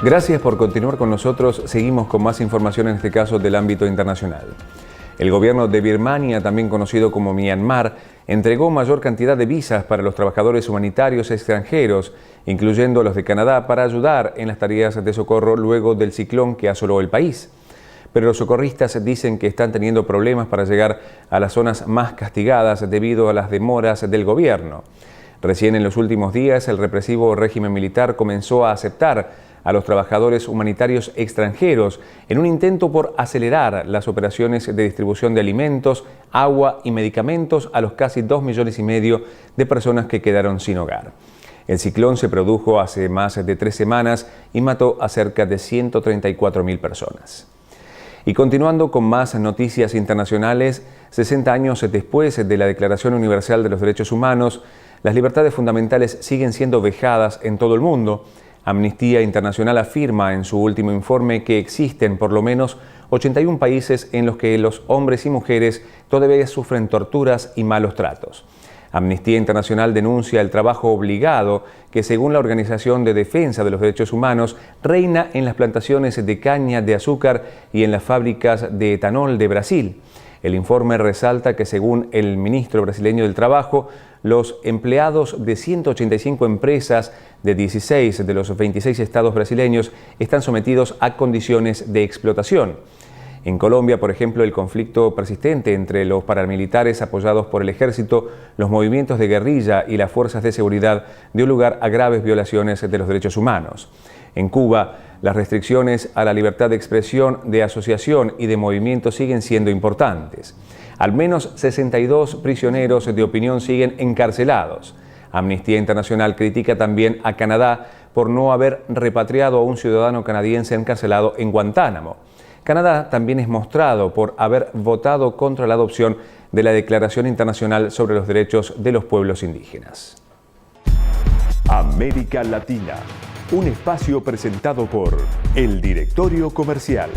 Gracias por continuar con nosotros. Seguimos con más información, en este caso del ámbito internacional. El gobierno de Birmania, también conocido como Myanmar, entregó mayor cantidad de visas para los trabajadores humanitarios extranjeros, incluyendo los de Canadá, para ayudar en las tareas de socorro luego del ciclón que asoló el país. Pero los socorristas dicen que están teniendo problemas para llegar a las zonas más castigadas debido a las demoras del gobierno. Recién en los últimos días, el represivo régimen militar comenzó a aceptar a los trabajadores humanitarios extranjeros en un intento por acelerar las operaciones de distribución de alimentos, agua y medicamentos a los casi 2,5 millones de personas que quedaron sin hogar. El ciclón se produjo hace más de 3 semanas y mató a cerca de 134.000 personas. Y continuando con más noticias internacionales, 60 años después de la Declaración Universal de los Derechos Humanos, las libertades fundamentales siguen siendo vejadas en todo el mundo. Amnistía Internacional afirma en su último informe que existen por lo menos 81 países en los que los hombres y mujeres todavía sufren torturas y malos tratos. Amnistía Internacional denuncia el trabajo obligado que, según la Organización de Defensa de los Derechos Humanos, reina en las plantaciones de caña de azúcar y en las fábricas de etanol de Brasil. El informe resalta que, según el ministro brasileño del Trabajo, los empleados de 185 empresas de 16 de los 26 estados brasileños están sometidos a condiciones de explotación. En Colombia, por ejemplo, el conflicto persistente entre los paramilitares apoyados por el ejército, los movimientos de guerrilla y las fuerzas de seguridad dio lugar a graves violaciones de los derechos humanos. En Cuba, las restricciones a la libertad de expresión, de asociación y de movimiento siguen siendo importantes. Al menos 62 prisioneros de opinión siguen encarcelados. Amnistía Internacional critica también a Canadá por no haber repatriado a un ciudadano canadiense encarcelado en Guantánamo. Canadá también es mostrado por haber votado contra la adopción de la Declaración Internacional sobre los Derechos de los Pueblos Indígenas. América Latina, un espacio presentado por el Directorio Comercial.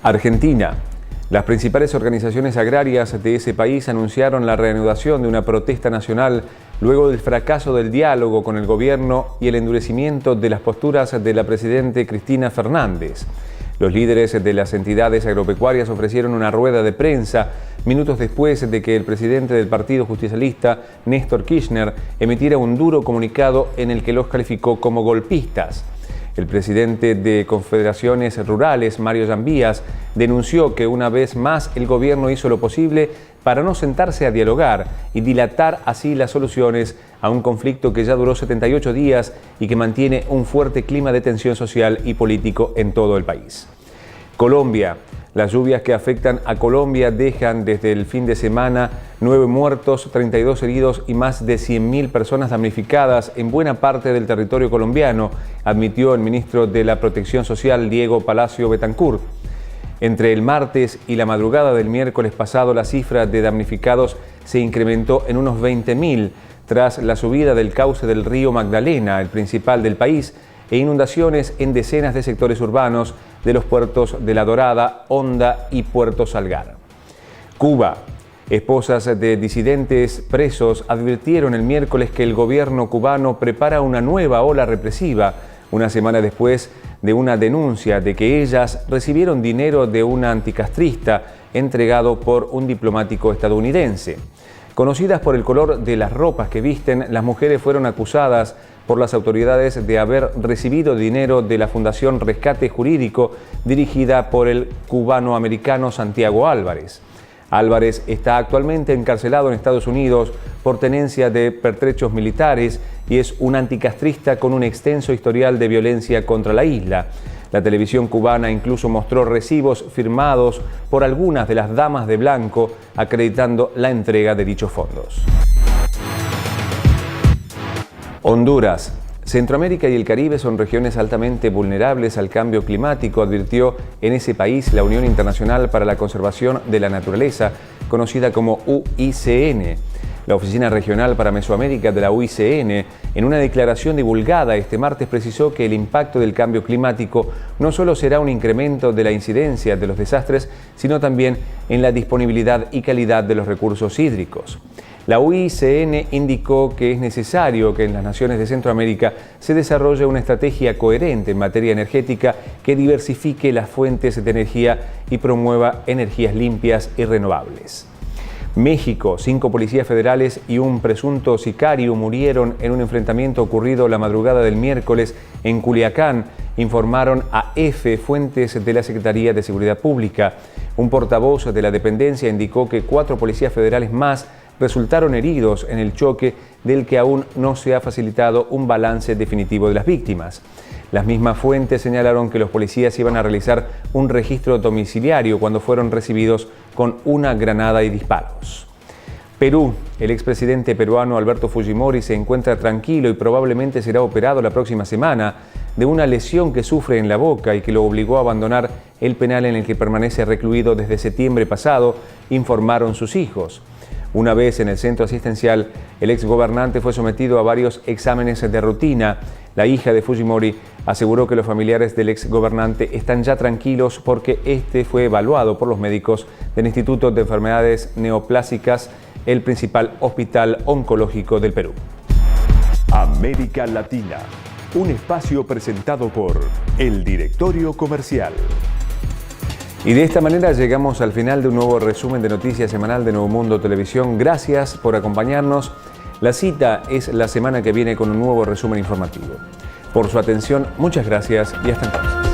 Argentina. Las principales organizaciones agrarias de ese país anunciaron la reanudación de una protesta nacional luego del fracaso del diálogo con el gobierno y el endurecimiento de las posturas de la presidenta Cristina Fernández. Los líderes de las entidades agropecuarias ofrecieron una rueda de prensa minutos después de que el presidente del Partido Justicialista, Néstor Kirchner, emitiera un duro comunicado en el que los calificó como golpistas. El presidente de Confederaciones Rurales, Mario Llambías, denunció que una vez más el gobierno hizo lo posible para no sentarse a dialogar y dilatar así las soluciones a un conflicto que ya duró 78 días y que mantiene un fuerte clima de tensión social y político en todo el país. Colombia. Las lluvias que afectan a Colombia dejan desde el fin de semana 9 muertos, 32 heridos y más de 100.000 personas damnificadas en buena parte del territorio colombiano, admitió el ministro de la Protección Social, Diego Palacio Betancur. Entre el martes y la madrugada del miércoles pasado, la cifra de damnificados se incrementó en unos 20.000 tras la subida del cauce del río Magdalena, el principal del país, e inundaciones en decenas de sectores urbanos de los puertos de La Dorada, Honda y Puerto Salgar. Cuba. Esposas de disidentes presos advirtieron el miércoles que el gobierno cubano prepara una nueva ola represiva, una semana después de una denuncia de que ellas recibieron dinero de un anticastrista entregado por un diplomático estadounidense. Conocidas por el color de las ropas que visten, las mujeres fueron acusadas por las autoridades de haber recibido dinero de la Fundación Rescate Jurídico dirigida por el cubano-americano Santiago Álvarez. Álvarez está actualmente encarcelado en Estados Unidos por tenencia de pertrechos militares y es un anticastrista con un extenso historial de violencia contra la isla. La televisión cubana incluso mostró recibos firmados por algunas de las damas de blanco acreditando la entrega de dichos fondos. Honduras. Centroamérica y el Caribe son regiones altamente vulnerables al cambio climático, advirtió en ese país la Unión Internacional para la Conservación de la Naturaleza, conocida como UICN. La Oficina Regional para Mesoamérica de la UICN, en una declaración divulgada este martes, precisó que el impacto del cambio climático no solo será un incremento de la incidencia de los desastres, sino también en la disponibilidad y calidad de los recursos hídricos. La UICN indicó que es necesario que en las naciones de Centroamérica se desarrolle una estrategia coherente en materia energética que diversifique las fuentes de energía y promueva energías limpias y renovables. México, 5 policías federales y un presunto sicario murieron en un enfrentamiento ocurrido la madrugada del miércoles en Culiacán, informaron a EFE fuentes de la Secretaría de Seguridad Pública. Un portavoz de la dependencia indicó que 4 policías federales más resultaron heridos en el choque, del que aún no se ha facilitado un balance definitivo de las víctimas. Las mismas fuentes señalaron que los policías iban a realizar un registro domiciliario cuando fueron recibidos con una granada y disparos. Perú. El expresidente peruano Alberto Fujimori se encuentra tranquilo y probablemente será operado la próxima semana de una lesión que sufre en la boca y que lo obligó a abandonar el penal en el que permanece recluido desde septiembre pasado, informaron sus hijos. Una vez en el centro asistencial, el exgobernante fue sometido a varios exámenes de rutina. La hija de Fujimori aseguró que los familiares del exgobernante están ya tranquilos porque este fue evaluado por los médicos del Instituto de Enfermedades Neoplásicas, el principal hospital oncológico del Perú. América Latina, un espacio presentado por El Directorio Comercial. Y de esta manera llegamos al final de un nuevo resumen de noticias semanal de Nuevo Mundo Televisión. Gracias por acompañarnos. La cita es la semana que viene con un nuevo resumen informativo. Por su atención, muchas gracias y hasta entonces.